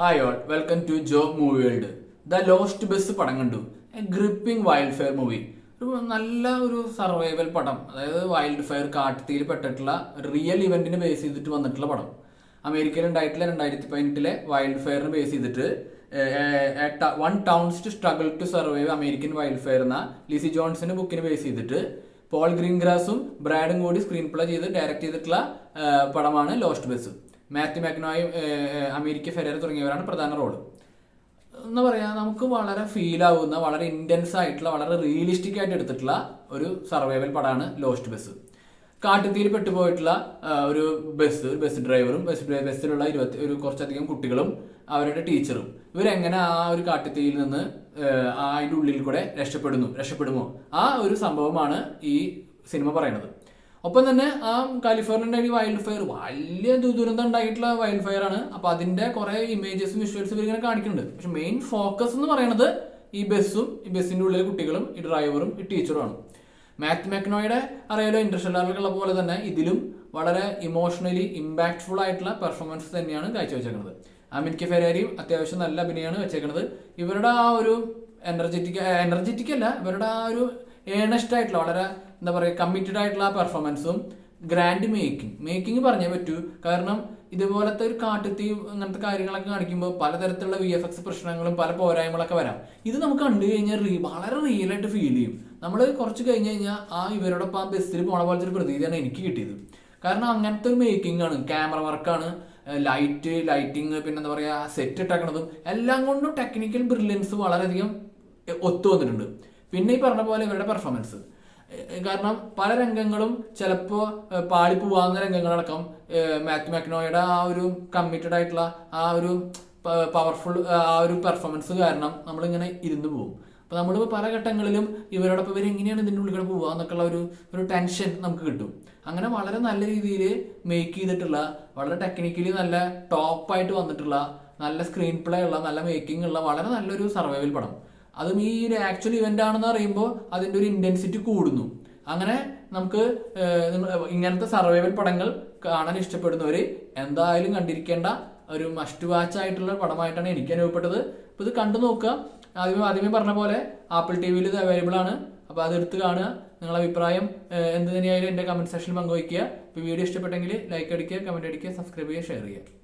Hi all, welcome to job movie world. The lost bus പടം കണ്ടു. A gripping wildfire movie. നല്ല ഒരു survival പടം. അതായത് വൈൽഡ് ഫയർ കാട്ടുതീയിൽ പെട്ടിട്ടുള്ള റിയൽ ഇവന്റിനെ ബേസ് ചെയ്തിട്ട് വന്നിട്ടുള്ള പടം. അമേരിക്കയിൽ ഉണ്ടായിട്ടുള്ള 2018 വൈൽഡ് ഫയറിനെ ബേസ് ചെയ്തിട്ട് one towns to struggle to survive American wildfire എന്ന ലിസി ജോൺസിന്റെ ബുക്കിനെ ബേസ് ചെയ്തിട്ട് പോൾ ഗ്രീൻഗ്രാസും ബ്രാഡും കൂടി സ്ക്രീൻ പ്ലേ ചെയ്ത് ഡയറക്ട് ചെയ്തിട്ടുള്ള പടമാണ് ലോസ്റ്റ് ബസ്. മാത്യു മാക്നോയും അമേരിക്ക ഫെരേറ തുടങ്ങിയവരാണ് പ്രധാന റോള്. എന്താ പറയുക, നമുക്ക് വളരെ ഫീൽ ആവുന്ന, വളരെ ഇന്റൻസ് ആയിട്ടുള്ള, വളരെ റിയലിസ്റ്റിക് ആയിട്ട് എടുത്തിട്ടുള്ള ഒരു സർവൈവൽ പടമാണ് ലോസ്റ്റ് ബസ്. കാട്ടുതീയിൽ പെട്ടുപോയിട്ടുള്ള ഒരു ബസ് ഡ്രൈവറും ബസ്സിലുള്ള കുറച്ചധികം കുട്ടികളും അവരുടെ ടീച്ചറും ഇവരെങ്ങനെ ആ ഒരു കാട്ടുതീയിൽ നിന്ന് അതിൻ്റെ ഉള്ളിൽ കൂടെ രക്ഷപ്പെടുമോ ആ ഒരു സംഭവമാണ് ഈ സിനിമ പറയുന്നത്. ഒപ്പം തന്നെ ആ കാലിഫോർണിയയുടെ ഈ വൈൽഡ് ഫയർ വലിയ ദുരന്തം ഉണ്ടായിട്ടുള്ള വൈൽഡ് ഫയർ ആണ്. അപ്പൊ അതിന്റെ കുറെ ഇമേജസും വിഷ്വൽസും ഇവരിങ്ങനെ കാണിക്കുന്നുണ്ട്. പക്ഷെ മെയിൻ ഫോക്കസ് എന്ന് പറയുന്നത് ഈ ബസ്സും ഈ ബസ്സിന്റെ ഉള്ളിലെ കുട്ടികളും ഈ ഡ്രൈവറും ഈ ടീച്ചറുമാണ്. മാത്യു മാക്നോയുടെ അറിയാലോ, ഇന്റർസ്റ്റെല്ലാറിലുള്ള പോലെ തന്നെ ഇതിലും വളരെ ഇമോഷണലി ഇമ്പാക്ട്ഫുൾ ആയിട്ടുള്ള പെർഫോമൻസ് തന്നെയാണ് കാഴ്ചവെച്ചേക്കുന്നത്. അമേരിക്ക ഫെരാരിയും അത്യാവശ്യം നല്ല അഭിനയമാണ് വെച്ചേക്കുന്നത്. ഇവരുടെ ആ ഒരു എനർജറ്റിക് അല്ല, ഇവരുടെ ആ ഒരു ഏണസ്റ്റ് ആയിട്ടുള്ള, വളരെ എന്താ പറയുക, കമ്മിറ്റഡ് ആയിട്ടുള്ള ആ പെർഫോമൻസും ഗ്രാൻഡ് മേക്കിംഗ് പറഞ്ഞേ പറ്റൂ. കാരണം ഇതുപോലത്തെ ഒരു കാട്ടുതീ അങ്ങനത്തെ കാര്യങ്ങളൊക്കെ കാണിക്കുമ്പോൾ പലതരത്തിലുള്ള VFX പ്രശ്നങ്ങളും പല പോരായ്മകളൊക്കെ വരാം. ഇത് നമുക്ക് കണ്ടു കഴിഞ്ഞാൽ വളരെ റിയൽ ആയിട്ട് ഫീൽ ചെയ്യും. നമ്മൾ കുറച്ച് കഴിഞ്ഞ് കഴിഞ്ഞാൽ ഇവരോടൊപ്പം ആ ബസ്സിൽ പോണ പോലത്തെ ഒരു പ്രതീതിയാണ് എനിക്ക് കിട്ടിയത്. കാരണം അങ്ങനത്തെ ഒരു മേക്കിംഗ് ആണ്, ക്യാമറ വർക്കാണ്, ലൈറ്റിങ്, പിന്നെ എന്താ പറയുക, സെറ്റ് ഇട്ടേക്കണതും എല്ലാം കൊണ്ടും ടെക്നിക്കൽ ബ്രില്യൻസ് വളരെയധികം ഒത്തു വന്നിട്ടുണ്ട്. പിന്നെ ഈ പറഞ്ഞ പോലെ ഇവരുടെ പെർഫോമൻസ്, കാരണം പല രംഗങ്ങളും ചിലപ്പോൾ പാളിപ്പോവാകുന്ന രംഗങ്ങളടക്കം മാത്യു മാക്നോയുടെ ആ ഒരു കമ്മിറ്റഡ് ആയിട്ടുള്ള ആ ഒരു പവർഫുൾ ആ ഒരു പെർഫോമൻസ് കാരണം നമ്മളിങ്ങനെ ഇരുന്ന് പോകും. അപ്പൊ നമ്മൾ പല ഘട്ടങ്ങളിലും ഇവരോടൊപ്പം ഇവരെങ്ങനെയാണ് ഇതിൻ്റെ ഉള്ളിൽ പോവുക എന്നൊക്കെയുള്ള ഒരു ടെൻഷൻ നമുക്ക് കിട്ടും. അങ്ങനെ വളരെ നല്ല രീതിയിൽ മേക്ക് ചെയ്തിട്ടുള്ള, വളരെ ടെക്നിക്കലി നല്ല ടോപ്പായിട്ട് വന്നിട്ടുള്ള, നല്ല സ്ക്രീൻ പ്ലേ ഉള്ള, നല്ല മേക്കിംഗ് ഉള്ള വളരെ നല്ലൊരു സർവൈവൽ പടം. അതും ഈ ഒരു ആക്ച്വൽ ഇവന്റ് ആണെന്ന് അറിയുമ്പോൾ അതിന്റെ ഒരു ഇന്റൻസിറ്റി കൂടുന്നു. അങ്ങനെ നമുക്ക് ഇങ്ങനത്തെ സർവൈവൽ പടങ്ങൾ കാണാൻ ഇഷ്ടപ്പെടുന്നവര് എന്തായാലും കണ്ടിരിക്കേണ്ട ഒരു മസ്റ്റ് വാച്ച് ആയിട്ടുള്ള പടമായിട്ടാണ് എനിക്ക് അനുഭവപ്പെട്ടത്. അപ്പൊ ഇത് കണ്ടു നോക്കുക. ആദ്യമേ പറഞ്ഞ പോലെ ആപ്പിൾ TV ഇത് അവൈലബിൾ ആണ്. അപ്പൊ അതെടുത്ത് കാണുക. നിങ്ങളുടെ അഭിപ്രായം എന്ത് തന്നെയായാലും എന്റെ കമന്റ് സെക്ഷനിൽ പങ്കുവയ്ക്കുക. ഇപ്പൊ വീഡിയോ ഇഷ്ടപ്പെട്ടെങ്കിൽ ലൈക്ക് അടിക്കുക, കമന്റ് അടിക്കുക, സബ്സ്ക്രൈബ് ചെയ്യുക, ഷെയർ ചെയ്യുക.